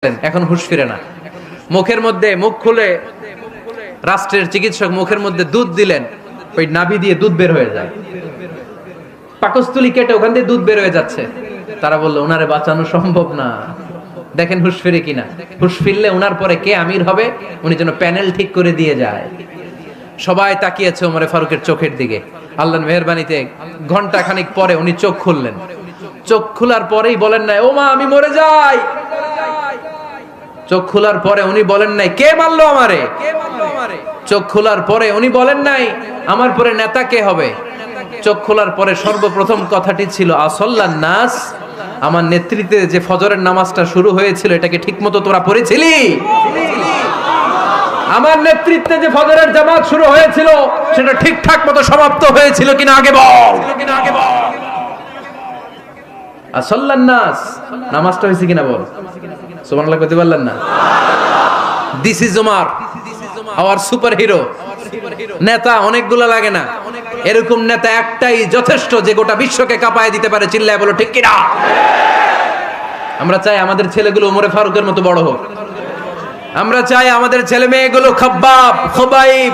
এখন হুঁশ ফিরে না। মুখের মধ্যে মুখ খুলে রাষ্ট্রের চিকিৎসক মুখের মধ্যে দুধ দিলেন, ওই নাভি দিয়ে দুধ বের হয়ে যায়, পাকস্থলী কেটে ওখান দিয়ে দুধ বের হয়ে যাচ্ছে। তারা বললো ওনারে বাঁচানো সম্ভব না, দেখেন হুঁশ ফিরে কিনা। হুঁশ ফিরলে ওনার পরে কে আমির হবে উনি যেন প্যানেল ঠিক করে দিয়ে যায়। সবাই তাকিয়েছে ওমরে ফারুকের চোখের দিকে। আল্লাহর মেহেরবানিতে ঘন্টা খানিক পরে উনি চোখ খুললেন। চোখ খোলার পরেই বলেন নাই ও মা আমি মরে যাই। চোখ খোলার পরে উনি বলেন নাই কে মারলো আমারে। চোখ খোলার পরে উনি বলেন নাই আমার পরে নেতা কে হবে। চোখ খোলার পরে সর্বপ্রথম কথাটি ছিল আসল্লান নাস, আমার নেতৃত্বে যে ফজরের নামাজটা শুরু হয়েছিল এটাকে ঠিকমতো তোরা পড়েছিলি? আমার নেতৃত্বে যে ফজরের জামাত শুরু হয়েছিল সেটা ঠিকঠাক মতো সমাপ্ত হয়েছিল কিনা আগে বল। আসল্লান নাস, নামাজটা হয়েছে কিনা বল। সুবহানাল্লাহ কইতে পারলেন না? This is Umar, hour super hero. নেতা অনেকগুলো লাগে না, এরকম নেতা একটাই যথেষ্ট যে গোটা বিশ্বকে কাঁপায় দিতে পারে। চিল্লায় বলো ঠিক কিনা। আমরা চাই আমাদের ছেলেগুলো ওমরে ফারুকের মতো বড় হোক। আমরা চাই আমাদের ছেলে মেয়েগুলো খাব্বাব, খুবাইব,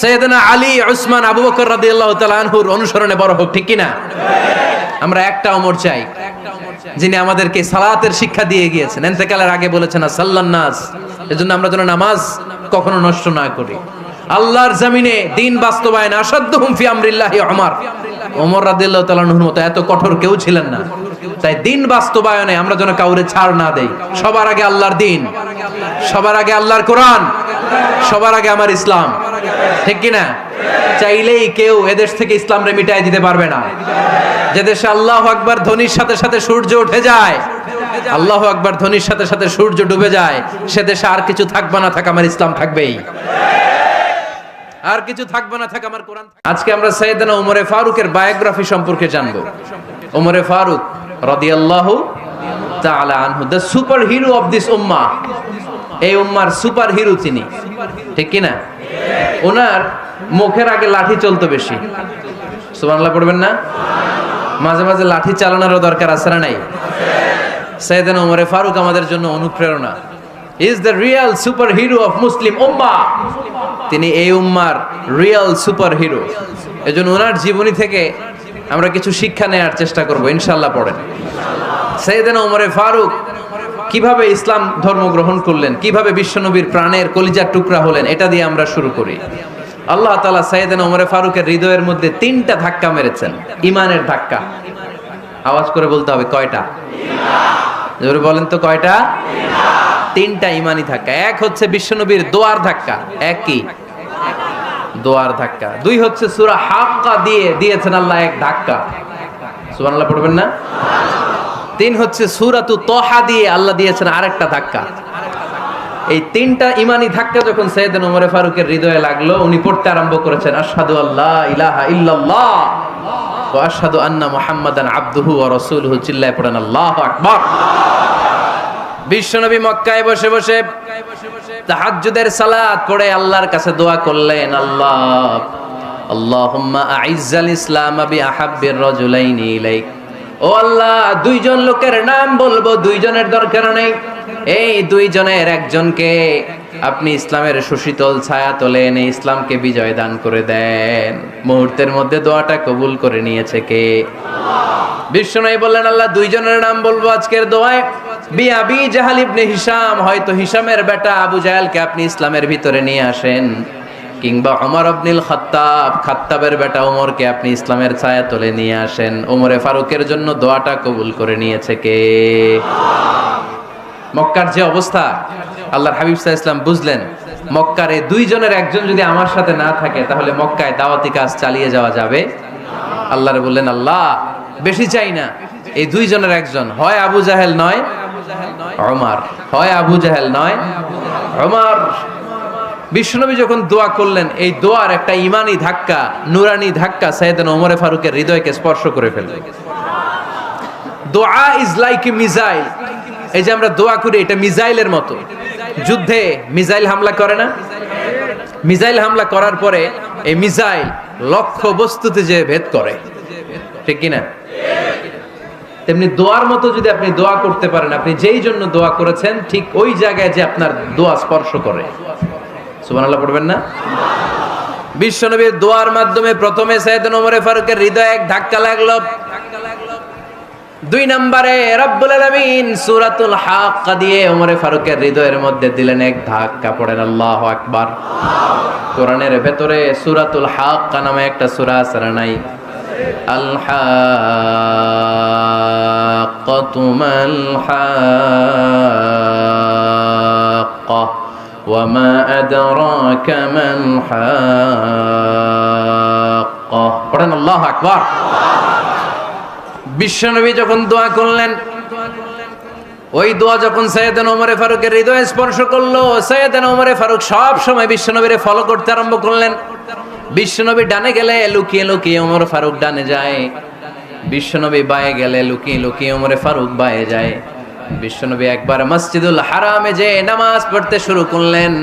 সাইয়েদনা আলী, উসমান, আবু বকর রাদিয়াল্লাহু তাআলা আনহুর অনুসরণে বড় হোক, ঠিক কিনা? আমরা একটা ওমর চাই যিনি আমাদেরকে সালাতের শিক্ষা দিয়ে গিয়েছেন, ইন্তেকালের আগে বলেছেন সাল্লান নাস। এজন্য আমরা যেন নামাজ কখনো নষ্ট না করি। আল্লাহর জমিনে দিন বাস্তবায়ন আসাদ্দুহুম ফি আমরিল্লাহি ওমর রাদিয়াল্লাহু তাআলা আনহুর মতো এত কঠোর কেউ ছিলেন না। তাই দিন বাস্তবায়নে আমরা যেন কাউরে ছাড় না দেই। সবার আগে আল্লাহর দিন, সবার আগে আল্লাহর কোরআন, সবার আগে আমার ইসলাম, ঠিক কিনা? চাইলেই কেউ এদেশ থেকে ইসলামরে মিটাই দিতে পারবে না। যে দেশে আল্লাহু আকবার ধ্বনির সাথে সাথে সূর্য উঠে যায়, আল্লাহু আকবার ধ্বনির সাথে সাথে সূর্য ডুবে যায়, সে দেশে আর কিছু থাকবে না থাক আমার ইসলাম থাকবেই, আর কিছু থাকবে না থাক আমার কোরআন। আজকে আমরা সাইয়েদনা ওমরে ফারুকের বায়োগ্রাফি সম্পর্কে জানবো। ওমরে ফারুক রাদিয়াল্লাহু তাআলা আনহু, the super hero of this উম্মাহ। এই উম্মার সুপার হিরো তিনি, ঠিক কিনা? ওনার মুখের আগে লাঠি চলতো বেশি। সুবহানাল্লাহ পড়বেন না? মাঝে মাঝে লাঠি চালানোরও দরকার আছে না নাই? সাইয়েদনা ওমরে ফারুক আমাদের জন্য অনুপ্রেরণা। Is the real super hero of Muslim উম্মাহ। তিনি এই উম্মার রিয়েল সুপার হিরো। এজন্য ওনার জীবনী থেকে আমরা কিছু শিক্ষা নেওয়ার চেষ্টা করব ইনশাআল্লাহ। পড়েন সাইয়েদনা ওমরে ফারুক কিভাবে ইসলাম ধর্ম গ্রহণ করলেন, কিভাবে বিশ্বনবীর প্রাণের কলিজার টুকরা হলেন, এটা দিয়ে আমরা শুরু করি। আল্লাহ তাআলা সাইয়েদনা ওমরে ফারুকের হৃদয়ের মধ্যে 3টা ধাক্কা মেরেছেন, ইমানের ধাক্কা। আওয়াজ করে বলতে হবে কয়টা? জোরে বলেন তো কয়টা? 3টা ইমানি ধাক্কা। এক হচ্ছে বিশ্বনবীর দোয়ার ধাক্কা। এক কি? দোয়ার ধাক্কা। 2 হচ্ছে সূরা হাক্কা দিয়ে দিয়েছেন আল্লাহ এক ধাক্কা। সুবহানাল্লাহ পড়বেন না? 3 হচ্ছে সূরাতু তাহা দিয়ে আল্লাহ দিয়েছেন আরেকটা ধাক্কা। এই 3টা ইমানি ধাক্কা যখন সাইয়েদনা ওমরে ফারুকের হৃদয়ে লাগলো, উনি পড়তে আরম্ভ করেছেন আশহাদু আল্লা ইলাহা ইল্লাল্লাহ ওয়া আশহাদু আন্না মুহাম্মাদান আবদুহু ওয়া রাসূলুহু। চিল্লায়ে পড়েন আল্লাহু আকবার। বিশ্বনবী মক্কায় বসে বসে তাহাজ্জুদের সালাত পড়ে আল্লাহর কাছে দোয়া করলেন, আল্লাহুম্মা আইজ্জাল ইসলাম বিআহাব্বির রাজুলাইনি ইলাইক। ও আল্লাহ, 2 জন লোকের নাম বলবো, 2 জনের দরকার নেই। এই 2 জনের একজনকে আপনি ইসলামের সুশীতল ছায়া তলে এনে ইসলামকে বিজয় দান করে দেন। মুহূর্তের মধ্যে দোয়াটা কবুল করে নিয়েছে কে? বিশ্বনবী বললেন আল্লাহ 2 জনের নাম বলবো আজকের দোয়ায়। আবি জাহাল ইবনে হিশাম, হয়তো হিশামের বেটা আবু জাহেলকে আপনি ইসলামের ভিতরে নিয়ে আসেন, কিংবা ওমর ইবনুল খাত্তাব, খাত্তাবের বেটা ওমরকে আপনি ইসলামের ছায়া তলে নিয়ে আসেন। ওমরে ফারুকের জন্য দোয়াটা কবুল করে নিয়েছে কে? মক্কার যে অবস্থা, আল্লাহর হাবিব সাল্লাল্লাহু আলাইহি ওয়াসাল্লাম বুঝলেন মক্কার এই 2 জনের একজন যদি আমার সাথে না থাকে তাহলে মক্কায় দাওয়াতি কাজ চালিয়ে যাওয়া যাবে। আল্লাহরে বললেন আল্লাহ বেশি চাই না, এই 2 জনের একজন, হয় আবু জাহেল নয় ওমর, হয় আবু জাহেল নয় ওমর। বিশ্বনবী যখন দোয়া করলেন, এই দোয়ার একটা ইমানি ধাক্কা, নুরানি ধাক্কা সাইয়েদনা ওমরে ফারুকের হৃদয়কে স্পর্শ করে ফেলল। দোয়া ইজ লাইক এ মিসাইল। এই যে আমরা দোয়া করি এটা মিসাইলের মতো। যুদ্ধে মিসাইল হামলা করে না? মিসাইল হামলা করার পরে এই মিসাইল লক্ষ্য বস্তুতে যে ভেদ করে, ঠিক কিনা? তেমনি দোয়ার মতো যদি আপনি দোয়া করতে পারেন, আপনি যেই জন্য দোয়া করেছেন ঠিক ওই জায়গায় যে আপনার দোয়া স্পর্শ করে। সুবহানাল্লাহ পড়বেন না? বিশ্বনবীর দোয়ার মাধ্যমে প্রথমে সাইয়েদনা ওমর ফারুকের হৃদয়ে এক ধাক্কা লাগলো। 2 নম্বরে রব্বুল আলামিন সূরাতুল হাক্কা দিয়ে ওমর ফারুকের হৃদয়ের মধ্যে দিলেন এক ধাক্কা। পড়েন আল্লাহু আকবার। কোরআনের ভেতরে সূরাতুল হাক্কা নামে একটা সূরা আছে না নাই? আল হাক্কাতু মাল হাক্কা ওয়া মা আদরাকা মাল হাক্কা। পড়েন আল্লাহু আকবার। বিশ্বনবী যখন দোয়া করলেন, ওই দোয়া যখন সাইয়েদনা ওমর ফারুকের হৃদয়ে স্পর্শ করলো, সাইয়েদনা ওমর ফারুক সব সময় বিশ্বনবীরে ফলো করতে আরম্ভ করলেন। বিশ্বনবী ডানে গেলে লুকিয়ে লুকিয়ে ওমর ফারুক ডানে যায়, বিশ্বনবী বায়ে গেলে লুকিয়ে লুকিয়ে ওমর ফারুক বায়ে যায়। বিশ্বনবী একবার মসজিদুল হারামে যে নামাজ পড়তে শুরু করলেন,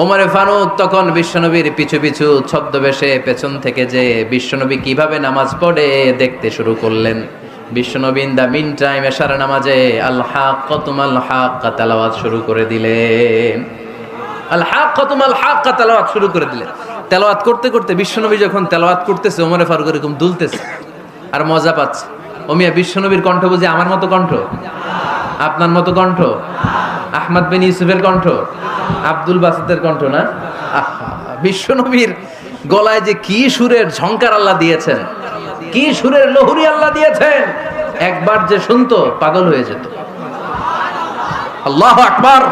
ওমর ফারুক তখন বিশ্বনবীর পিছু পিছু ছদ্মবেশে পেছন থেকে যে বিশ্বনবী কিভাবে নামাজ পড়ে দেখতে শুরু করলেন। বিশ্বনবী ইন দা মিন টাইম এশার নামাজে আল হাক্কাতু মাল হাক্কা তেলাওয়াত শুরু করে দিলেন। আল হাক্কাতু মাল হাক্কা তেলাওয়াত শুরু করে দিলেন। তেলাওয়াত করতে করতে বিশ্বনবী যখন তেলাওয়াত করতেছে, ওমর ফারুক এরকম দুলতেছে আর মজা পাচ্ছে। ওমিয়া বিশ্বনবীর কণ্ঠ বুঝি আমার মতো কণ্ঠ, আপনার মতো কণ্ঠ, আহমদ বিন ইউসুফের কণ্ঠ, আব্দুল বাসিতের কণ্ঠ না? বিশ্বনবীর গলায় যে কি সুরের ঝংকার আল্লাহ দিয়েছেন, কি সুরের লহরী আল্লাহ দিয়েছেন, একবার যে শুনতো পাগল হয়ে যেত। আল্লাহু আকবার।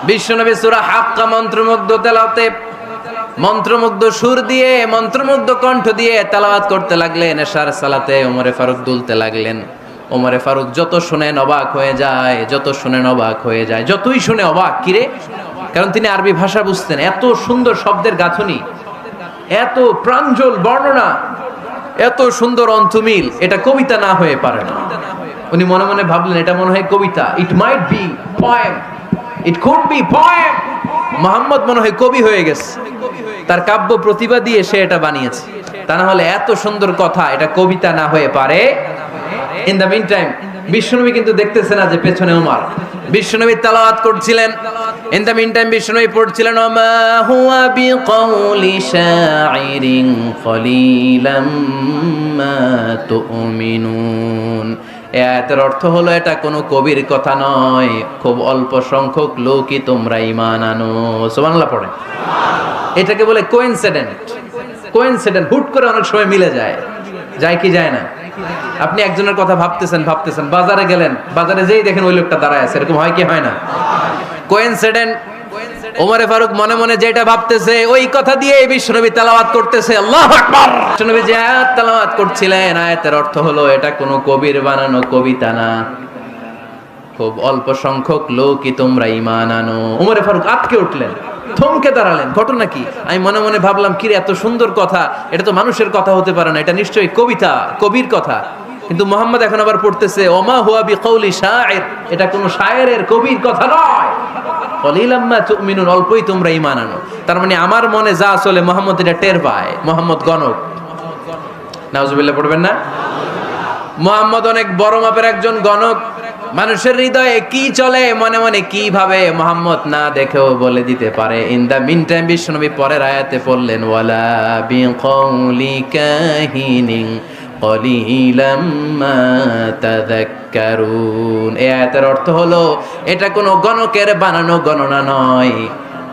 বিশ্বনবী সূরা হাক্কা মন্ত্রমুগ্ধ তেলাওয়াতে, মন্ত্রমুগ্ধ সুর দিয়ে, মন্ত্রমুগ্ধ কণ্ঠ দিয়ে তেলাওয়াত করতে লাগলেন। এশার সালাতে ওমর ফারুক দুলতে লাগলেন। ওমর ফারুক যত শুনেন অবাক হয়ে যায়, যত শুনেন অবাক হয়ে যায়, যতই শুনে অবাক। কিরে? কারণ তিনি আরবি ভাষা বুঝতেন। এত সুন্দর শব্দের গাঁথনি, এত প্রাঞ্জল বর্ণনা, এত সুন্দর অন্তমিল, এটা কবিতা না হয়ে পারে না। উনি মনে মনে ভাবলেন এটা মনে হয় কবিতা। It might be poem, it could be poem. Muhammad মনে হয় কবি হয়ে গেছে, তার কাব্য প্রতিভা দিয়ে সে এটা বানিয়েছে। তা না হলে এত সুন্দর কথা, এটা কবিতা না হয়ে পারে। ইন দ্য মিন টাইম বিশ্বনবী কিন্তু দেখতেছে না যে পেছনে ওমর। বিশ্বনবী তেলাওয়াত করছিলেন। ইন দ্য মিন টাইম বিশ্বনবী পড়ছিলেন ওমা হুয়া বিকাউলি শাইরিন কলিলাম মা তুমিনুন। এই আয়াতের অর্থ হলো এটা কোনো কবির কথা নয়, খুব অল্প সংখ্যক লোকই তোমরা ঈমান আনো। সুবহানাল্লাহ পড়েন। এটাকে বলে কোইনসিডেন্ট। কোইনসিডেন্ট, হুট করে অনেক সময় মিলে যায়। যায় কি যায় না? আপনি একজনের কথা ভাবতেছেন ভাবতেছেন, বাজারে গেলেন, বাজারে যেই দেখেন ওই লোকটা দাঁড়ায় আছে। এরকম হয় কি হয় না? কোইনসিডেন্ট। ওমর ফারুক মনে মনে যেটা ভাবতেছে ওই কথা দিয়ে বিশ্বনবী তেলাওয়াত করতেছে। আল্লাহু আকবার। বিশ্বনবী যে আয়াত তেলাওয়াত করছিলেন, আয়াতের অর্থ হলো এটা কোনো কবির বানানো কবিতা না, খুব অল্প সংখ্যক লোকই তোমরা ঈমান আনো। ওমর ফারুক আটকে উঠলেন, থমকে দাঁড়ালেন। ঘটনা কি? আমি মনে মনে ভাবলাম কি রে, এত সুন্দর কথা, এটা তো মানুষের কথা হতে পারে না, এটা নিশ্চয়ই কবিতা, কবির কথা। কিন্তু মুহাম্মদ এখন আবার পড়তেছে ওমা হুয়া বিকাউলি শাইর, এটা কোনো শায়েরের, কবির কথা নয়। কলিলাম মা তুমিনুন, অল্পই তোমরা ঈমান আনো। তার মানে আমার মনে যা চলে মুহাম্মদ এটা টের পায়। মুহাম্মদ গণক। নাউজুবিল্লাহ পড়বেন না? মুহাম্মদ অনেক বড় মাপের একজন গণক। মানুষের হৃদয়ে কি চলে, মনে মনে কি ভাবে, মুহাম্মদ না দেখেও বলে দিতে পারে। ইন দা মিন টাইম বিশ্বনবী পরের আয়াতে পড়লেন ওয়ালা বিকাউলি কাহিনিন কলিলাম মা তাযাক্কারুন। এই আয়াতের অর্থ হলো এটা কোনো গণকের বানানো গণনা নয়,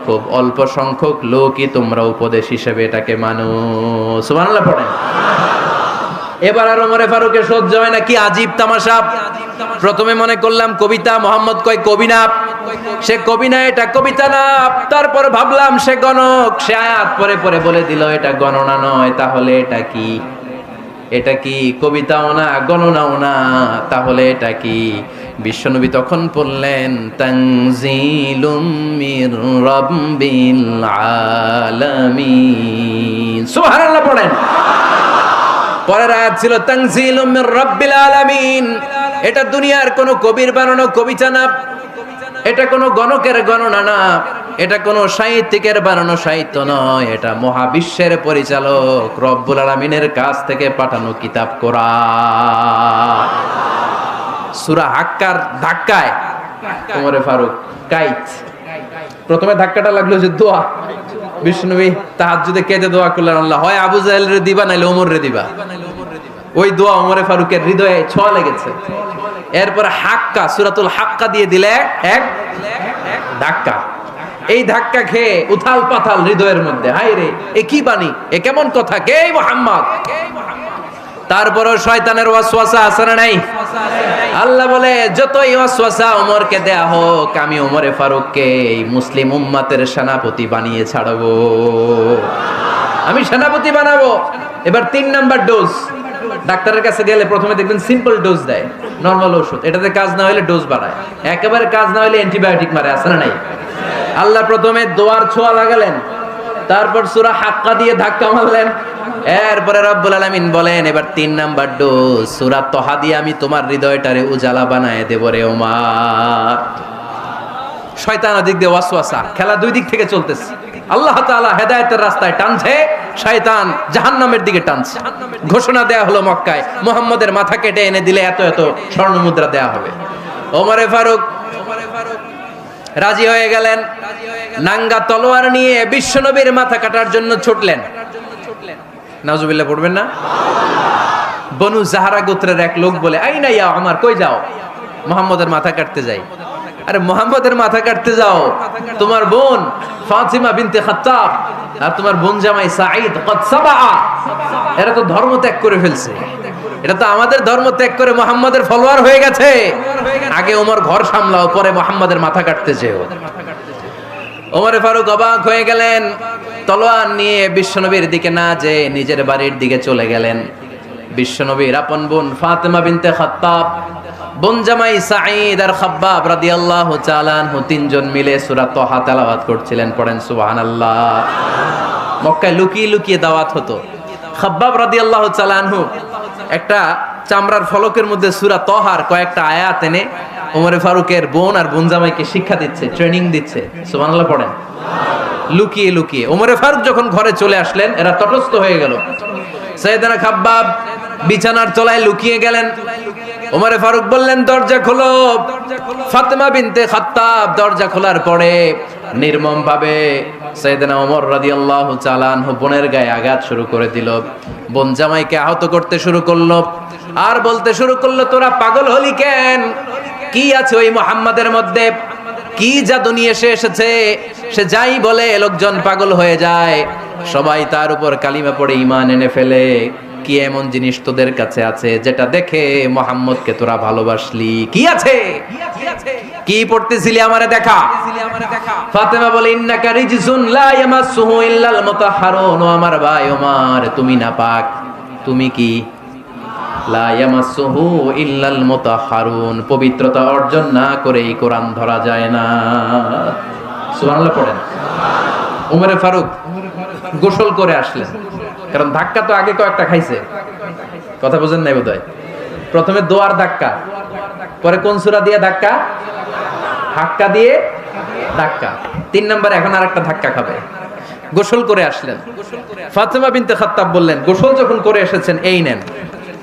খুব অল্প সংখ্যক লোকই তোমরা উপদেশ হিসেবে এটাকে মানো। সুবহানাল্লাহ পড়েন। এবার আর ওমর ফারুকের সহ্য হয় না, কি আজীব তামাশা। প্রথমে মনে করলাম কবিতা, মোহাম্মদ কয় কবি না, সে কবি না, এটা কবিতা না। তারপর ভাবলাম সে গণক, সে আয়াত পরে পরে বলে দিল এটা গণনা নয়, তাহলে এটা কি? এটা কি কবিতাও না, গণনাও না, তাহলে এটা কি? বিশ্বনবী তখন বললেন তানজিলুম মির রাব্বিল আলামিন। সুবহানাল্লাহ পড়েন। পরের আয়াত ছিল তানজিলুম মির রাব্বিল আলামিন। এটা দুনিয়ার কোনো কবির বানানো কবিতা না, এটা কোনো গণকের গণনা না, এটা কোনো সাহিত্যিকের বানানো সাহিত্য নয়, এটা মহাবিশ্বের পরিচালক রব্বুল আলামিনের কাছ থেকে পাঠানো কিতাব কোরআন। সূরা হাক্কার ধাক্কায় ওমরে ফারুক কাইত, প্রথমে ধাক্কাটা লাগলো যে দোয়া, বিষ্ণুনবী তাহাজ্জুদে কেঁদে দোয়া করলেন, আল্লাহ হয় আবু জাহেল রে দিবা নাইলে ওমর রে দিবা। ওই দোয়া ওমরে ফারুকের হৃদয়ে ছোঁয়া লেগেছে। এরপর হাক্কা, সূরাতুল হাক্কা দিয়ে দিলে এক ধাক্কা। এই ধাক্কা খেয়ে উথাল পাথাল হৃদয়ের মধ্যে, হায় রে এ কি বাণী, এ কেমন কথা, কে মুহাম্মদ। তারপরও শয়তানের ওয়াসওয়াসা আছে না নাই? আল্লাহ বলে যতই ওয়াসওয়াসা ওমরকে দেয়া হোক, আমি ওমরে ফারুককে এই মুসলিম উম্মতের সেনাপতি বানিয়ে ছাড়বো, আমি সেনাপতি বানাবো। এবার 3 নাম্বার ডোজ। ডাক্তারের কাছে গেলে প্রথমে দেখবেন সিম্পল ডোজ দেয়, নরমাল ওষুধ, এটাতে কাজ না হলে ডোজ বাড়ায়, একেবারে কাজ না হলে অ্যান্টিবায়োটিক মারে, আছে না নাই? আল্লাহ প্রথমে দোয়ার ছোঁয়া লাগালেন, তারপর সূরা হাক্কা দিয়ে ধাক্কা মারলেন, এরপরে রব্বুল আলামিন বলেন এবার 3 নাম্বার ডোজ সূরা তহা দিয়ে আমি তোমার হৃদয়টারে উজালা বানায় দেব রে ওমর। শয়তান ওদিক দিয়ে ওয়াসওয়াসা, খেলা দুই দিক থেকে চলতেছে। আল্লাহ তাআলা হেদায়েতের রাস্তায় টানছে, শয়তান জাহান্নামের দিকে টানছে। ঘোষণা দেয়া হলো মক্কায়, মুহাম্মদের মাথা কেটে এনে দিলে এত এত স্বর্ণ মুদ্রা দেয়া হবে। ওমরে ফারুক রাজি হয়ে গেলেন, নাঙ্গা তলোয়ার নিয়ে বিশ্বনবীর মাথা কাটার জন্য ছুটলেন। নাউজুবিল্লাহ পড়বেন না? বনু জাহরা গোত্রের এক লোক বলে, আইনা ইয়া ওমর, কই যাও? মুহাম্মদের মাথা কাটতে যাই। আরে মুহাম্মদের মাথা কাটতে যাও, তোমার বোন ফাতিমা বিনতে খাত্তাব আর তোমার বোন জামাই সাঈদ কদ সাবা, এরা তো ধর্ম ত্যাগ করে ফেলছে, এটা তো আমাদের ধর্ম ত্যাগ করে মুহাম্মদের ফলোয়ার হয়ে গেছে। আগে ওমর ঘর সামলাও, পরে মুহাম্মদের মাথা কাটতে যেও। ওমরে ফারুক অবাক হয়ে গেলেন, তলোয়ার নিয়ে বিশ্বনবীর দিকে না যে নিজের বাড়ির দিকে চলে গেলেন। বিশ্বনবীর আপন বোন ফাতিমা বিনতে খাত্তাব, বোন জামাই সাঈদ আর খাব্বাব রাদিয়াল্লাহু তাআলা আনহু, তিনজন মিলে সূরা তহা তেলাওয়াত করছিলেন। পড়েন সুবহানাল্লাহ। মক্কায় লুকিয়ে লুকিয়ে দাওয়াত হতো। খাব্বাব রাদিয়াল্লাহু তাআলা আনহু একটা চামড়ার ফলকের মধ্যে সূরা তহার কয়েকটা আয়াত এনে ওমরে ফারুকের বোন আর বোন জামাইকে শিক্ষা দিচ্ছে, ট্রেনিং দিচ্ছে। সুবহানাল্লাহ পড়েন। লুকিয়ে লুকিয়ে ওমরে ফারুক যখন ঘরে চলে আসলেন, এরা তটস্থ হয়ে গেল। সাইয়েদনা খাব্বাব বিছানার তলায় লুকিয়ে গেলেন। ওমরে ফারুক বললেন, দরজা খোলো। ফাতিমা বিনতে খাত্তাব দরজা খোলার পরে নির্মম ভাবে সাইয়েদনা ওমর রাদিয়াল্লাহু তাআলা আনহু বোনের গায়ে আঘাত শুরু করে দিল। বোন জামাইকে আহত করতে শুরু করলো আর বলতে শুরু করলো, তোরা পাগল হলি কেন? কি আছে ওই মুহাম্মাদের মধ্যে? কি জাদু নিয়ে এসেছে? সে যাই বলে লোকজন পাগল হয়ে যায়, সবাই তার উপর কালিমা পড়ে ঈমান এনে ফেলে। কি এমন জিনিস তোদের কাছে আছে যেটা দেখে মুহাম্মদকে তোরা ভালোবাসলি? কি আছে? কি পড়তেছিলি আমারে দেখা। ফাতেমা বলে, ইন্নাকা রিজসুন লা ইয়ামাসসুহু ইল্লাল মুতাহহারুন। ও আমার ভাই ওমর, তুমি নাপাক। তুমি কি? লা ইয়ামাসসুহু ইল্লাল মুতাহহারুন, পবিত্রতা অর্জন না করে এই কোরআন ধরা যায় না। সুবহানাল্লাহ পড়েন। ওমরে ফারুক গোসল করে আসলেন, কারণ ধাক্কা তো আগে কয়েকটা খাইছে। কথা বুঝেন নাই বোধহয়? প্রথমে দোয়ার ধাক্কা, পরে কোন সূরা দিয়ে ধাক্কা? হাক্কা দিয়ে ধাক্কা। 3 নাম্বার এখন আরেকটা ধাক্কা খাবে। গোসল করে আসলেন। ফাতিমা বিনতে খাত্তাব বললেন, গোসল যখন করে এসেছেন, এই নেন।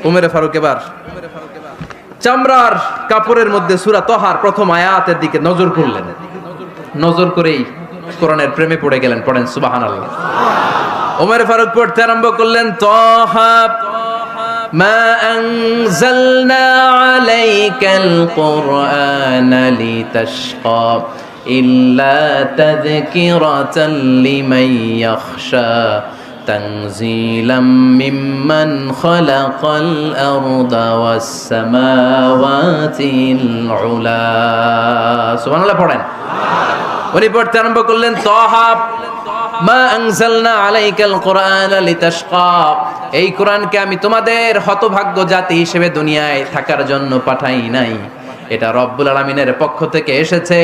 ওমরে ফারুক এবার চামড়ার কাপড়ের মধ্যে সূরা তহার প্রথম আয়াতের দিকে নজর করলেন। নজর করেই কোরআনের প্রেমে পড়ে গেলেন। পড়েন সুবহানাল্লাহ। ওমর ফারুক পড়তে আরম্ভ করলেন, তহা মা আনজালনা আলাইকাল কুরআনা লিতাশকা ইল্লা তাযকিরাতাল লিমান ইয়াখশা তানজিলাম মিম্মান খালাকাল আরদা ওয়াস সামাওয়াতিল উলা। সুবহানাল্লাহ পড়েন। উনি পড়তে আরম্ভ করলেন, তহা মা আনজালনা আলাইকাল কুরআনা লিতাশকা, এই কোরআনকে আমি তোমাদের হতভাগ্য জাতি হিসেবে দুনিয়ায় থাকার জন্য পাঠাই নাই। এটা রব্বুল আলামিনের পক্ষ থেকে এসেছে।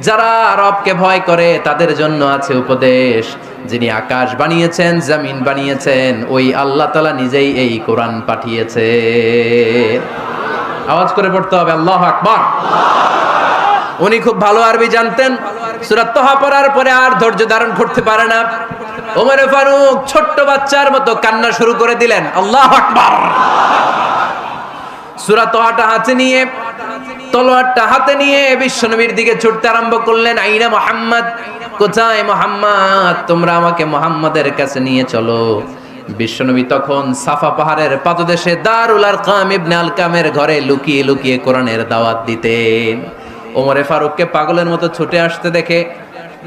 যারা রবকে ভয় করে তাদের জন্য আছে উপদেশ। যিনি আকাশ বানিয়েছেন, জমিন বানিয়েছেন, ওই আল্লাহ তাআলা নিজেই এই কোরআন পাঠিয়েছে। আওয়াজ করে পড়তে হবে, আল্লাহু আকবার। উনি খুব ভালো আরবি জানতেন। সূরা তাহা পড়ার পরে আর ধৈর্য ধারণ করতে পারে না। ওমর ফারুক ছোট্ট বাচ্চার মতো কান্না শুরু করে দিলেন। আল্লাহু আকবার। সূরা তাহাটা হাতে নিয়ে, তলোয়ারটা হাতে নিয়ে বিশ্বনবীর দিকে ছুটতে আরম্ভ করলেন। আইনা মুহাম্মদ, কোথায় মুহাম্মদ? তোমরা আমাকে মুহাম্মাদের কাছে নিয়ে চলো। বিশ্বনবী তখন সাফা পাহাড়ের পাদদেশে দারুল আরকাম ইবনে আলকামের ঘরে লুকিয়ে লুকিয়ে কোরআনের দাওয়াত দিতেন। ওমরে ফারুককে পাগলের মতো ছুটে আসতে দেখে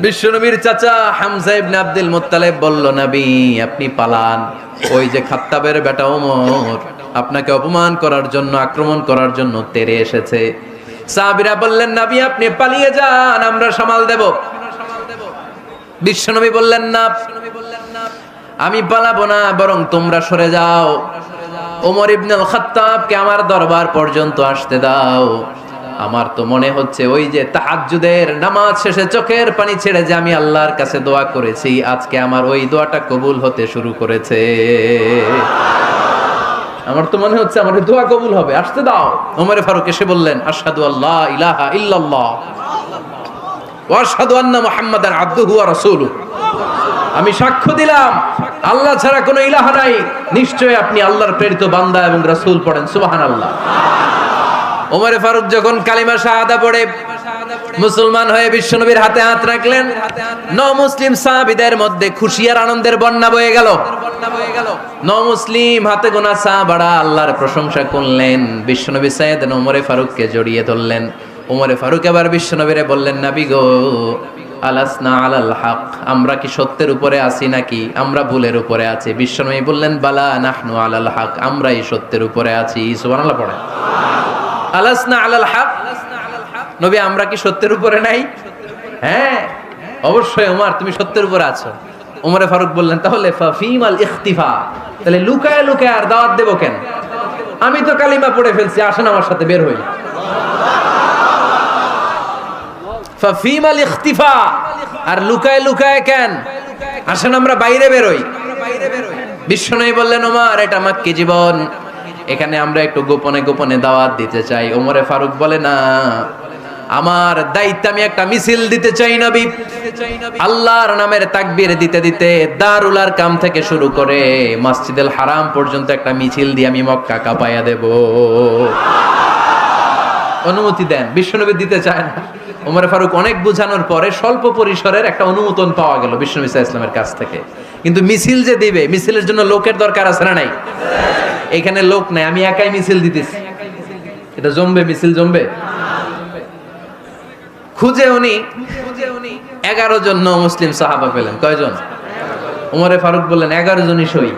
বিশ্বনবীর চাচা হামজা ইবনে আব্দুল মুত্তালিব বলল, নবী আপনি পালান, ওই যে খাত্তাবের বেটা ওমর আপনাকে অপমান করার জন্য, আক্রমণ করার জন্য তেরে এসেছে। সাহাবীরা বললেন, নবী আপনি পালিয়ে যান, আমরা সামাল দেব। বিশ্বনবী বললেন, না আমি পালাবো না, বরং তোমরা সরে যাও। ওমর ইবনে আল খাত্তাবকে আমার দরবার পর্যন্ত আসতে দাও। আমার তো মনে হচ্ছে ওই যে তাহাজ্জুদের নামাজ শেষে চোখের পানি ছেড়ে যে আমি আল্লাহর কাছে দোয়া করেছি, আজকে আমার ওই দোয়াটা কবুল হতে শুরু করেছে। আমার তো মনে হচ্ছে আমার দোয়া কবুল হবে, আসতে দাও। ওমরে ফারুক এসে বললেন, আশহাদু আল্লা ইলাহা ইল্লাল্লাহ ওয়া আশহাদু আন্না মুহাম্মাদান আবদুহু ওয়া রাসূলুহু। আমি সাক্ষ্য দিলাম আল্লাহ ছাড়া কোনো ইলাহা নাই, নিশ্চয়ই আপনি আল্লাহর প্রেরিত বান্দা এবং রাসূল। পড়েন সুবহানাল্লাহ। ওমরে ফারুক যখন কালিমা শাহাদা পড়ে মুসলমান হয়ে বিশ্বনবীর হাতে হাত রাখলেন, মুসলিম সাহাবীদের মধ্যে খুশি আর আনন্দের বন্যা বয়ে গেল। মুসলিম হাতে গোনা সাহাবারা আল্লাহর প্রশংসা করলেন। বিশ্বনবী সাইয়েদনা ওমরে ফারুককে জড়িয়ে ধরলেন। ওমরে ফারুক এবার বিশ্বনবীরে বললেন, নবী গো, আলাসনা আলাল হক, আমরা কি সত্যের উপরে আছি নাকি আমরা ভুলের উপরে আছি? বিশ্বনবী বললেন, বালা নাহনু আলাল হক, আমরাই সত্যের উপরে আছি। সুবহানাল্লাহ পড়ে। আলাসনা আলাল হক, নবী আমরা কি সত্যের উপরে নাই? হ্যাঁ অবশ্যই ওমর তুমি সত্যের উপরে আছো। ওমরে ফারুক বললেন, তাহলে ফাফিমাল ইখতিফা, তাহলে লুকায় লুকায় আর দাওয়াত দেব কেন? আমি তো কালিমা পড়ে ফেলছি, আসেন আমার সাথে বের হই। ফাফিমাল ইখতিফা, আর লুকায় লুকায় কেন? আসেন আমরা বাইরে বের হই। বিশ্বনবী বললেন, ওমর এটা মাক্কি জীবন, এখানে আমরা একটু গোপনে গোপনে দাওয়াত দিতে চাই। ওমরে ফারুক বলে, না আমার দায়িত্ব, আমি একটা মিছিল দিতে চাই নবী। আল্লাহর নামের তাকবীর দিতে দিতে দারুল আরকাম থেকে শুরু করে মসজিদুল হারাম পর্যন্ত একটা মিছিল দিয়ে আমি মক্কা কাঁপাইয়া দেব। অনুমতি দেন। বিশ্বনবী দিতে চায় না। ওমর ফারুক অনেক বুঝানোর পরে স্বল্প পরিসরের একটা অনুমোদন পাওয়া গেল বিশ্বনবী সাল্লাল্লাহু আলাইহি ওয়াসাল্লামের কাছ থেকে। কিন্তু মিছিল যে দিবে, মিছিলের জন্য লোকের দরকার আছে না নাই? এখানে লোক নাই, আমি একাই মিছিল দিতেছি। এটা জমবে, মিছিল জমবে। খুঁজে উনি 11 জন মুসলিম সাহাবা পেলেন। কয়জন? ওমরে ফারুক বললেন, 11 জনই সই।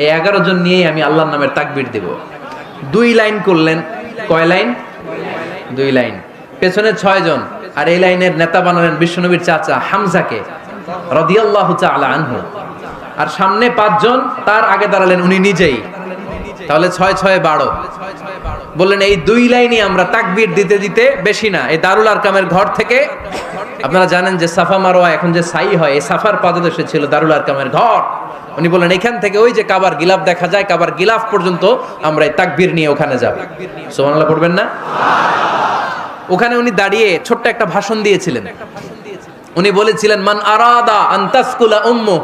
এই 11 জন নিয়েই আমি আল্লাহর নামের তাকবীর দেব। 2 লাইন করলেন। কয় লাইন? 2 লাইন। পেছনে 6 জন, আর এই লাইনের নেতা বানালেন বিশ্বনবীর চাচা হামজাকে রাদিয়াল্লাহু তাআলা আনহু। আর সামনে 5 জন, তার আগে দাঁড়ালেন উনি নিজেই। তাহলে 6 6 12। বললেন এই 2 লাইনই আমরা তাকবীর দিতে দিতে, বেশি না, এই দারুল আরকামের ঘর থেকে, আপনারা জানেন যে সাফা মারওয়া এখন যে সাই হয়, এই সাফার পাদদেশে ছিল দারুল আরকামের ঘর। উনি বললেন এখান থেকে ওই যে কাবার গিলাফ দেখা যায়, কাবার গিলাফ পর্যন্ত আমরা এই তাকবীর নিয়ে ওখানে যাব। সুবহানাল্লাহ পড়বেন না? ওখানে উনি দাঁড়িয়ে ছোট্ট একটা ভাষণ দিয়েছিলেন। উনি বলেছিলেন, মান আরাদা আন তাসকুলা উম্মু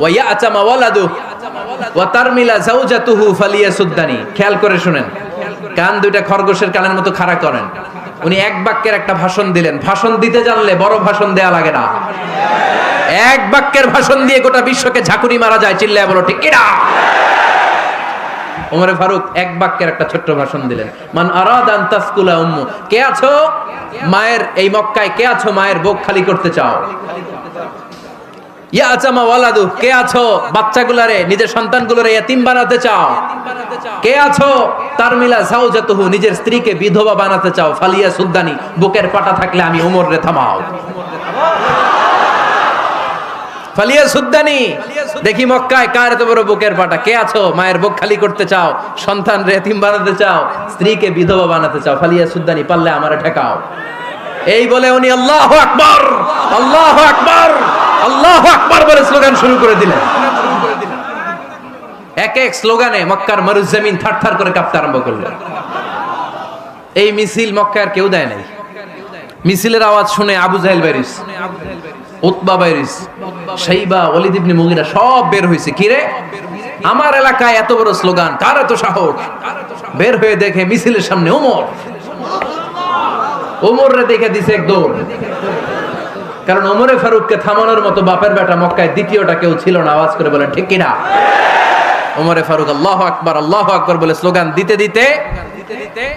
ওয়া ইয়াতামা ওয়ালাদু ওয়া তারমিলা যাওজাতুহু ফালিয়াসুদ্দানি। খেয়াল করে শুনেন, কান দুইটা খরগোশের কানের মতো খাড়া করেন। উনি এক বাক্যের একটা ভাষণ দিলেন। ভাষণ দিতে জানলে বড় ভাষণ দেয়া লাগে না। এক বাক্যের ভাষণ দিয়ে গোটা বিশ্বকে ঝাঁকুনি মারা যায়। চিল্লায় বলো ঠিক কিনা? ওমরে ফারুক এক বাক্যের একটা ছোট্ট ভাষণ দিলেন। মান আরাদা আন তাসকুলা উম্মু, কে আছো মায়ের এই মক্কায়, কে আছো মায়ের বুক খালি করতে চাও? ইয়াতামা ওয়ালাদু, কে আছো বাচ্চাগুলারে, নিজের সন্তানগুলোরে ইয়াতিম বানাতে চাও? কে আছো তারমিলা যাওজাতুহু, নিজের স্ত্রীকে বিধবা বানাতে চাও? ফালিয়া সুদ্দানি, বুকের পাটা থাকলে আমি ওমর রে থামাও। ফালিয়া সুদ্দানি, দেখি মক্কায় কার এত বড় বুকের পাটা। কে আছো মায়ের বুক খালি করতে চাও, সন্তান রে ইয়াতিম বানাতে চাও, স্ত্রীকে বিধবা বানাতে চাও? ফালিয়া সুদ্দানি, পারলে আমারে ঠেকাও। এই বলে উনি আল্লাহু আকবার, আল্লাহু আকবার, আল্লাহু আকবার বলে স্লোগান শুরু করে দিলেন। এক এক স্লোগানে মক্কার মরুজমিন থারথার করে কাঁপতে আরম্ভ করলো। এই মিছিল মক্কার কেউ দেয় নাই। মিছিলের আওয়াজ শুনে আবু জাহেল বাইরিস, উতবা বাইরিস, শাইবা, ওয়ালিদ ইবনে মুগিরা সব বের হইছে। কি রে, আমার এলাকায় এত বড় স্লোগান, কার এত সাহস? বের হয়ে দেখে মিছিলের সামনে ওমর। ওমরে দেখে দিছে এক দৌড়, কারণ ওমরে ফারুককে থামানোর মতো বাপের বেটা মক্কায় দ্বিতীয়টা কেউ ছিল না। আওয়াজ করে বলেন ঠিক কিনা? ওমরে ফারুক আল্লাহু আকবার বলে স্লোগান দিতে দিতে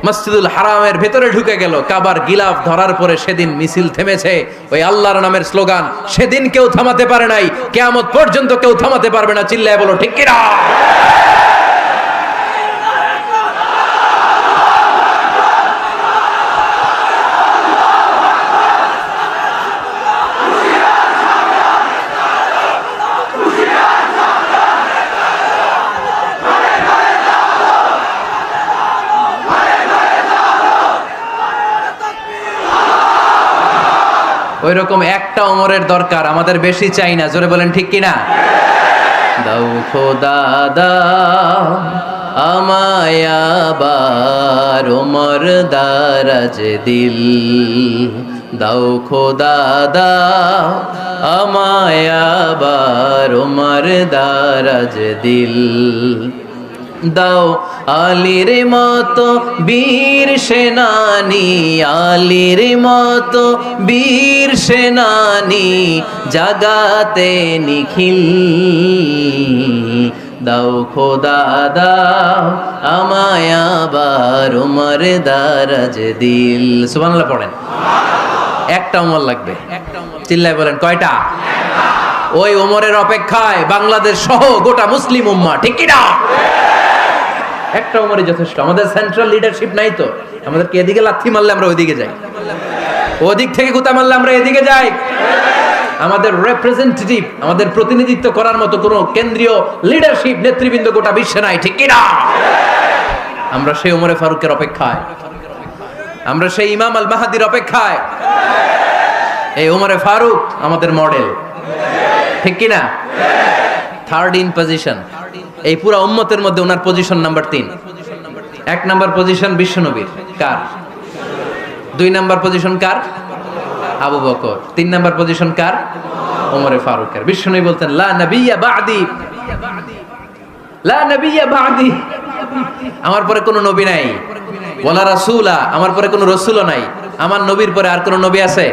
মসজিদুল হারামের ভেতরে ঢুকে গেল। কাবার গিলাফ ধরার পরে সেদিন মিছিল থেমেছে। ওই আল্লাহর নামের স্লোগান সেদিন কেউ থামাতে পারে নাই, কিয়ামত পর্যন্ত কেউ থামাতে পারবে না। চিল্লায় বলো ঠিক কিনা? ওই রকম একটা ওমরের দরকার, আমাদের বেশি চাই না। জোরে বলেন ঠিক কিনা? দাও খোদা দাও আমায় আবার ওমর দারাজ দিল, দাও খোদা দাও আমায় আবার ওমর দারাজ দিল, দাও আলীর মতো বীর সেনানি, আলীর মতো বীর সেনানি জাগাতে নিখিল, দাও খোদা দাও আমায় আবার ওমর দারাজ দিল। সুবহানাল্লাহ পড়েন। একটা ওমর লাগবে। চিল্লায় বলেন কয়টা? ওই ওমরের অপেক্ষায় বাংলাদেশ সহ গোটা মুসলিম উম্মাহ, ঠিক কি না? একটা ওমরই যথেষ্ট। আমাদের সেন্ট্রাল লিডারশিপ নাই তো, আমাদেরকে এদিকে লাথি মারলে আমরা ওইদিকে যাই, ওদিক থেকে গুতা মারলে আমরা এদিকে যাই। আমাদের রিপ্রেজেন্টেটিভ, আমাদের প্রতিনিধিত্ব করার মতো কোন কেন্দ্রীয় লিডারশিপ নেতৃবৃন্দ গোটা বিশ্বে নাই, ঠিক কি না? আমরা সেই ওমরে ফারুকের অপেক্ষায়, আমরা সেই ইমাম আল মাহাদির অপেক্ষায়। এই ওমরে ফারুক আমাদের মডেল, ঠিক কি না? থার্ড ইন পজিশন এই পুরা উম্মতের মধ্যে ওনার পজিশন নাম্বার 3। 1 নাম্বার পজিশন বিশ্বনবীর, কার? 2 নাম্বার পজিশন কার? আবু বকর। 3 নাম্বার পজিশন কার? ওমরে ফারুকের। বিশ্বনবী বলতেন লা নবিয়্যা বা'দি, লা নবিয়্যা বা'দি, আমার পরে কোনো নবী নাই। ওয়ালা রাসূলা, আমার পরে কোনো রাসূলও নাই। আমার নবীর পরে আর কোনো নবী আছে?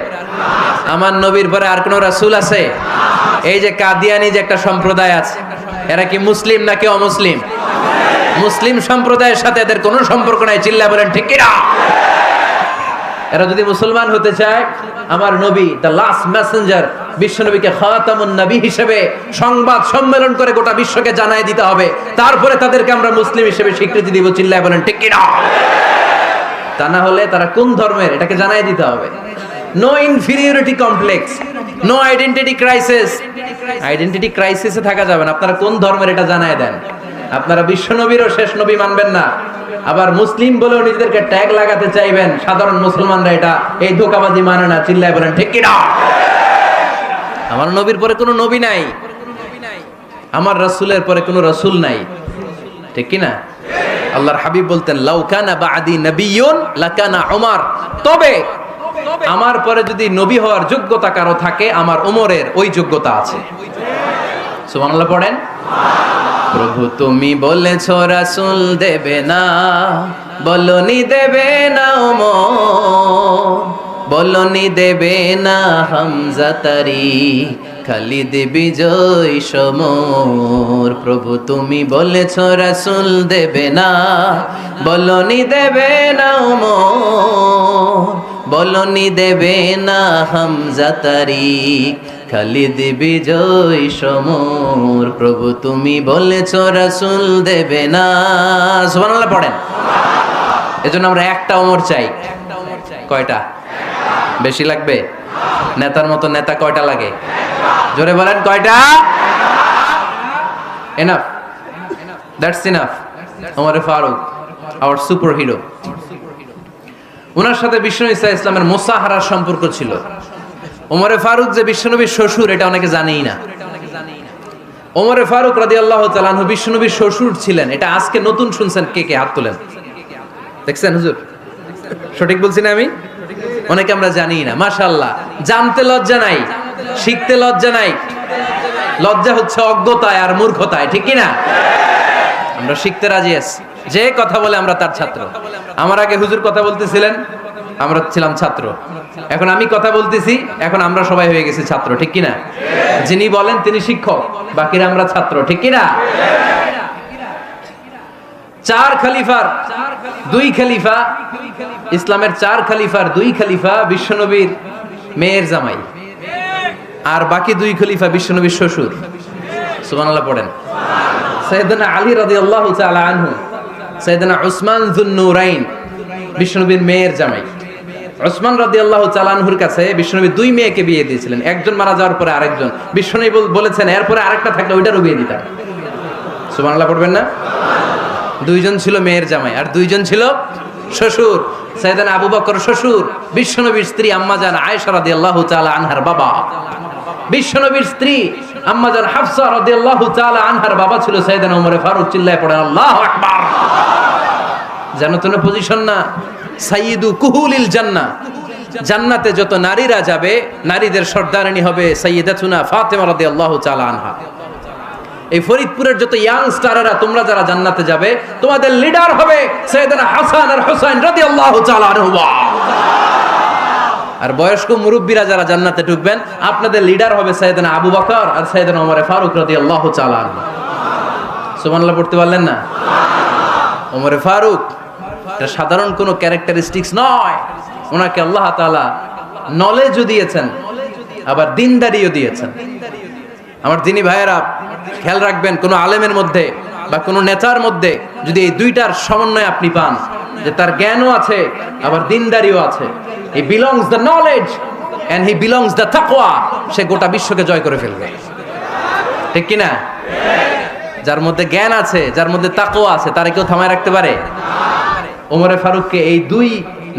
আমার নবীর পরে আর কোনো রাসূল আছে? এই যে কাদিয়ানি যে একটা সম্প্রদায় আছে, এরা কি মুসলিম নাকি অমুসলিম? মুসলিম সম্প্রদায়ের সাথে এদের কোনো সম্পর্ক নাই। চিল্লা বলেন ঠিক কি না? এরা যদি মুসলমান হতে চায়, আমার নবী দ্য লাস্ট মেসেঞ্জার বিশ্ব নবীকে খাতামুন নবী হিসেবে সংবাদ সম্মেলন করে গোটা বিশ্বকে জানাই দিতে হবে, তারপরে তাদেরকে আমরা মুসলিম হিসেবে স্বীকৃতি দিব। চিল্লা বলেন ঠিক কি না? তা না হলে তারা কোন ধর্মের এটাকে জানাই দিতে হবে। No inferiority complex, no identity crisis. Identity ক্রাইসিসে থাকা যাবে না। আপনারা কোন ধর্মের এটা জানায় দেন। আপনারা বিশ্ব নবীরও শেষ নবী মানবেন না, আবার মুসলিম বলেও নিজেদেরকে ট্যাগ লাগাতে চাইবেন। সাধারণ মুসলমানরা এটা এই ধোঁকাবাজি মানে না। চিল্লায় বলেন ঠিক কি না? আমার নবীর পরে কোনো নবী নাই, আমার রাসূলের পরে কোনো রাসূল নাই, ঠিক কি না? আল্লাহর হাবিব বলতেন লাউ কানা বা'দি নাবিয়্যুন লাকানা উমর, তবে আমার পরে যদি নবী হওয়ার যোগ্যতা কারো থাকে, আমার ওমরের ওই যোগ্যতা আছে। সুবহানাল্লাহ পড়েন। প্রভু তুমি বলেছ রাসূল দেবে না, বলনি দেবে না ওমর, বলনি দেবে না হামজা তারি, খালিদ বিজয় সমর। প্রভু তুমি বলেছ রাসূল দেবে না, বলনি দেবে না ওমর, বলনি দেবে না হামজা তারি, খালিদ বিজয় সমর। প্রভু তুমি বলেছ রাসূল দেবে না। সুবহানাল্লাহ পড়েন। এজন্য আমরা একটা ওমর চাই। কয়টা? বেশি লাগবে? নেতার মতো নেতা কয়টা লাগে? জোরে বলেন কয়টা? Enough, that's enough. Omar Farooq our super hero. ওনার সাথে বিশ্বনবী সাল্লাল্লাহু আলাইহি ওয়াসাল্লামের মুসাহারার সম্পর্ক ছিল। ওমরে ফারুক যে বিশ্বনবীর শ্বশুর, এটা অনেকে জানেই না। ওমরে ফারুক রাদিয়াল্লাহু তাআলা আনহু বিশ্বনবীর শ্বশুর ছিলেন। এটা আজকে নতুন শুনছেন। কে কে হাত তোলেন? দেখছেন হুজুর? সঠিক বলছি না আমি? অনেকে আমরা জানি না। মাশাআল্লাহ, জানতে লজ্জা নাই, শিখতে লজ্জা নাই, লজ্জা হচ্ছে অজ্ঞতায় আর মূর্খতায়, ঠিক কি না? আমরা শিখতে রাজি আছি, যে কথা বলে আমরা তার ছাত্র। আমার আগে হুজুর কথা বলতেছিলেন, আমরা ছিলাম ছাত্র, এখন আমি কথা বলতেছি, এখন আমরা সবাই হয়ে গেছি ছাত্র, ঠিক কি না? যিনি বলেন তিনি শিক্ষক, বাকিরা আমরা ছাত্র, ঠিক কি না? চার খলিফার দুই খলিফা, ইসলামের চার খলিফার দুই খলিফা বিশ্বনবীর মেয়ের জামাই, আর বাকি দুই খলিফা বিশ্বনবীর শ্বশুর। সুবহানাল্লাহ পড়েন। সাইয়েদনা আলী রাদিয়াল্লাহু তাআলা আনহু, সাইয়েদনা উসমান যুন নূরাইন বিশ্বনবীর মেয়ের জামাই। উসমান রাদিয়াল্লাহু তাআলা আনহুর কাছে বিশ্বনবী দুই মেয়েকে বিয়ে দিয়েছিলেন, একজন মারা যাওয়ার পরে আরেকজন। বিশ্বনবী বলেছেন এরপরে আরেকটা থাকলে ওইটারও বিয়ে দিতাম। সুবহানাল্লাহ পড়বেন না? দুইজন ছিল মেয়ের জামাই আর দুইজন ছিল শ্বশুর। সাইয়েদনা আবু বকর শ্বশুর, বিশ্বনবীর স্ত্রী আম্মাজান আয়েশা রাদিয়াল্লাহু তাআলা আনহার বাবা। বিশ্বনবীর স্ত্রী আম্মাজান হাফসা রাদিয়াল্লাহু তাআলা আনহার বাবা ছিল সাইয়েদনা ওমর ফারুক। চিল্লায়ে পড়েন আল্লাহু আকবার। জানো তো না পজিশন না, সাইয়্যিদু কুহুলিল জান্নাহ, জান্নাতে যত নারীরা যাবে নারীদের সর্দারিনী হবে সাইয়্যিদাতুনা ফাতেমা রাদিয়াল্লাহু তাআলা আনহা। এই ফরিদপুরের যত ইয়াং স্টারেরা তোমরা যারা জান্নাতে যাবে, তোমাদের লিডার হবে সাইয়েদনা হাসান আর হুসাইন রাদিয়াল্লাহু তাআলা আনহুমা। আর বয়স্ক মুরব্বীরা যারা জান্নাতে ঢুকবেন, আপনাদের লিডার হবে সাইয়েদনা আবু বকর আর সাইয়েদনা ওমর ফারুক রাদিয়াল্লাহু তাআলা আনহু। সুবহানাল্লাহ পড়তে পারলেন না? ওমর ফারুক এটা সাধারণ কোনো ক্যারেক্টারিস্টিক্স নয়, ওনাকে আল্লাহ তাআলা নলেজও দিয়েছেন, আবার দিনদারিও দিয়েছেন। আমার দিনী ভাইয়েরা খেয়াল রাখবেন, কোনো আলেমের মধ্যে বা কোনো নেতার মধ্যে যদি এই দুইটার সমন্বয় আপনি পান, যে তার জ্ঞানও আছে আবার দিনদারিও আছে, he belongs the knowledge and he belongs the তাকওয়া, সে গোটা বিশ্বকে জয় করে ফেলবে, ঠিক কি না? যার মধ্যে জ্ঞান আছে, যার মধ্যে তাকওয়া আছে, তারে কেউ থামায় রাখতে পারে? ওমরে ফারুককে এই দুই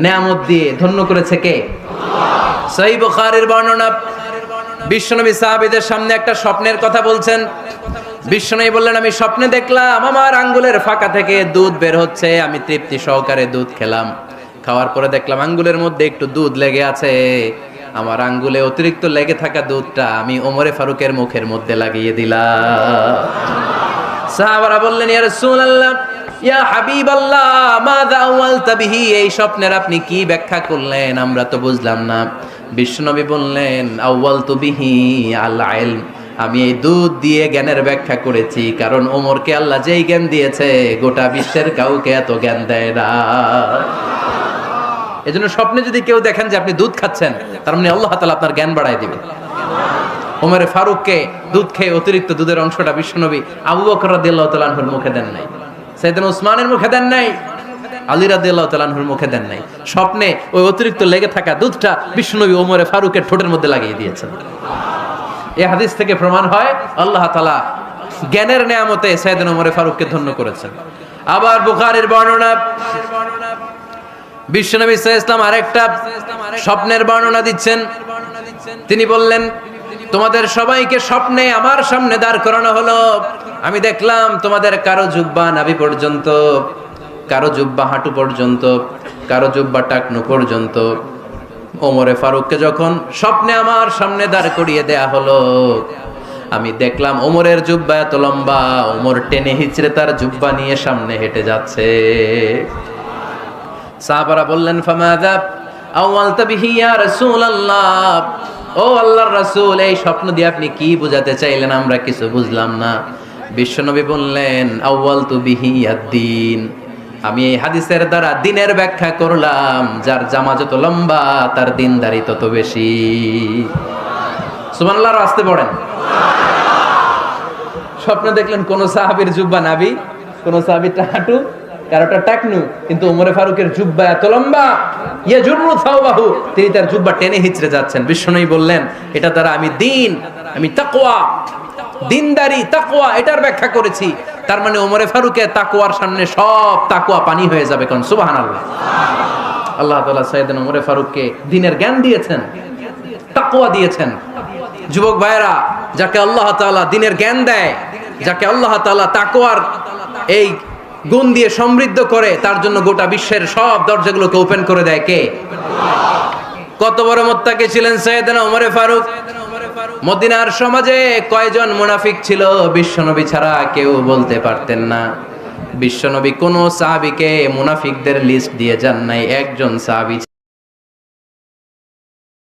নেয়ামত দিয়ে ধন্য করেছে কে? সহিহ বুখারীর বর্ণনা, বিশ্বনবী সাহাবীদের সামনে একটা স্বপ্নের কথা বলছেন। বিশ্বনবী বললেন, আমি স্বপ্নে দেখলাম আমার আঙ্গুলের ফাঁকা থেকে দুধ বের হচ্ছে, আমি তৃপ্তি সহকারে দুধ খেলাম। খাওয়ার পরে দেখলাম আঙ্গুলের মধ্যে একটু দুধ লেগে আছে। আমার আঙ্গুলে অতিরিক্ত লেগে থাকা দুধটা আমি ওমরে ফারুকের মুখের মধ্যে লাগিয়ে দিলাম। সাহাবারা বললেন, ইয়া রাসূলুল্লাহ, ইয়া হাবিবাল্লাহ, মাযা আওয়ালতা বিহি, এই স্বপ্নের আপনি কি ব্যাখ্যা করলেন, আমরা তো বুঝলাম না। বিশ্বনবী বললেন, আওয়ালতু বিহি আল ইলম, আমি এই দুধ দিয়ে জ্ঞানের ব্যাখ্যা করেছি, কারণ ওমরকে আল্লাহ যেই জ্ঞান দিয়েছে গোটা বিশ্বের কাউকে এত জ্ঞান দেয় না। এজন্য স্বপ্নে যদি কেউ দেখেন যে আপনি দুধ খাচ্ছেন, তার মানে আল্লাহ তাআলা আপনার জ্ঞান বাড়ায় দিবেন। ওমরে ফারুককে দুধ খেয়ে অতিরিক্ত দুধের অংশটা বিশ্বনবী আবু বকর রাদিয়াল্লাহু তাআলা আনহুর মুখে দেন নাই, সাইয়েদনা উসমানের মুখে দেন নাই, আলী রাদিয়াল্লাহু তাআলা আনহুর মুখে দেন নাই। স্বপ্নে ওই অতিরিক্ত লেগে থাকা দুধটা বিশ্বনবী ওমরে ফারুকের ঠোঁটের মধ্যে লাগিয়ে দিয়েছেন। এই হাদিস থেকে প্রমাণ হয় আল্লাহ তাআলা জ্ঞানের নেয়ামতে সাইয়েদনা ওমরে ফারুককে ধন্য করেছেন। আবার বুখারীর বর্ণনা, বিশ্বনবী সাল্লাল্লাহু আলাইহি ওয়াসাল্লাম আরেকটা স্বপ্নের বর্ণনা দিচ্ছেন। তিনি বললেন, তোমাদের সবাইকে স্বপ্নে আমার সামনে দাঁড় করানো হলো। আমি দেখলাম তোমাদের কারো জুব্বা নাভি পর্যন্ত, কারো জুব্বা হাঁটু পর্যন্ত, কারো জুব্বা টাকনু পর্যন্ত। ওমরে ফারুককে যখন স্বপ্নে আমার সামনে দাঁড় করিয়ে দেয়া হলো, আমি দেখলাম ওমরের জুব্বা এত লম্বা, ওমর টেনে হিচড়ে তার জুব্বা নিয়ে সামনে হেঁটে যাচ্ছে। সাহাবারা বললেন, ফামাযা আওয়ালতা বিহি ইয়া রাসূলুল্লাহ, ও আল্লাহর রাসূল, এই স্বপ্ন দিয়ে আপনি কি বোঝাতে চাইলেন, আমরা কিছু বুঝলাম না। বিশ্বনবী বললেন, আউয়ালতু বিহি আদ-দীন, আমি এই হাদিসের দ্বারা দ্বীনের ব্যাখ্যা করলাম, যার জামা যত লম্বা তার দ্বীনদারি তত বেশি। সুবহানাল্লাহ, আসতে পড়েন। স্বপ্নে দেখলেন কোন সাহাবীর জুব্বা নাভি, কোন সাহাবীরটা হাঁটু, কারোটা টাকনু, কিন্তু ওমরে ফারুকের জুব্বা এত লম্বা, ইয়াজুরু সাওবাহু, তিনি তার জুব্বা টেনে হিচড়ে যাচ্ছেন। বিশ্বনবী বললেন, এটা দ্বারা আমি দ্বীন, আমি তাকওয়া, দ্বীনদারি, তাকওয়া, এটার ব্যাখ্যা করেছি। তার মানে ওমরে ফারুকের তাকওয়ার সামনে সব তাকওয়া পানি হয়ে যাবে। কোন সুবহানাল্লাহ। আল্লাহ তাআলা সাইয়েদনা ওমরে ফারুককে দ্বীনের জ্ঞান দিয়েছেন, তাকওয়া দিয়েছেন। যুবক ভাইরা, যাকে আল্লাহ তাআলা দ্বীনের জ্ঞান দেয়, যাকে আল্লাহ তাআলা তাকওয়ার এই গুণ দিয়ে সমৃদ্ধ করে, তার জন্য গোটা বিশ্বের সব দরজাগুলোকে ওপেন করে দেয় কে? কত বড় মুত্তাকি ছিলেন সাইয়েদনা ওমরে ফারুক। মদিনার সমাজে কয়জন মুনাফিক ছিল বিশ্বনবী ছাড়া কেউ বলতে পারতেন না। বিশ্বনবী কোন সাহাবীকে মুনাফিকদের লিস্ট দিয়ে যান নাই, একজন সাহাবী